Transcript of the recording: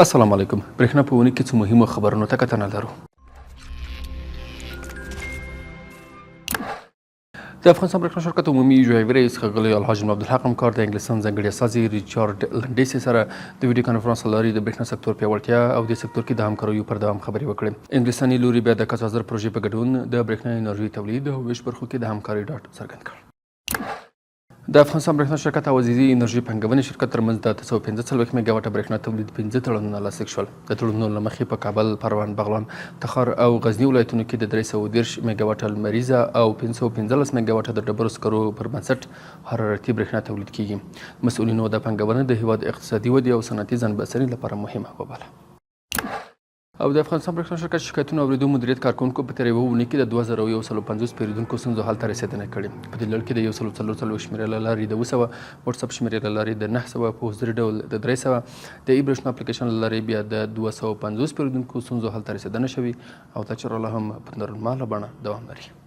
السلام علیکم. برېښنا په اونۍ کې څه مهمو خبرونو ته کتنه لرو. د افغانستان برېښنا شرکت عمومي ژغوري رئیس ښاغلی الحاج عبدالحق همکار د انګلستان ځانګړي استازي ریچارډ لنډیسي سره د ویډیو کانفرنس له لارې د برېښنا سکتور پیاوړتیا او د سکتور کې د همکاریو پر دوام خبرې وکړې. انګلستاني لوري بیا د کچازر پروژې په ګډون د برېښنا انرژۍ تولید او ویش برخو کې د همکارۍ ډاډ څرګند کړ. د افغانستان برېښنا شرکت او عزیزي انرژي پنګونې شرکت ترمنځ د 345 میګاواټه برېښنا تولید 15 تړونونه لاسلیک شول. د تړونونو له مخې په کابل، پروان، بغلان، تخار او غزني ولایتونو کې د 330 میګاواټه لمریزه او 515 میګاواټه د ډبرو سکرو پر بنسټ حرارتي برېښنا تولید کیږي. مسؤلینو د پنګونې د هیواد اقتصادي ودې او صنعتي ځانبسیاینې لپاره مهمه وباله. او د افغانستان برېښنا شرکت شکایتونو اورېدو مدیریت کارکوونکو په تېره یوه اونۍ کې د 2150 پیرودونکو ستونزو حل ته رسېدنه کړې. په دې لړ کې د 144 شمېرې له لارې د 200، وټساپ شمېرې له لارې د 900، په حضوري ډول د 300، د ای برېښنا اپلیکیشن له لارې بیا د 250 پیرودونکو ستونزو حل ته رسېدنه شوې او دا چاره لا هم په نورماله بڼه دوام لري.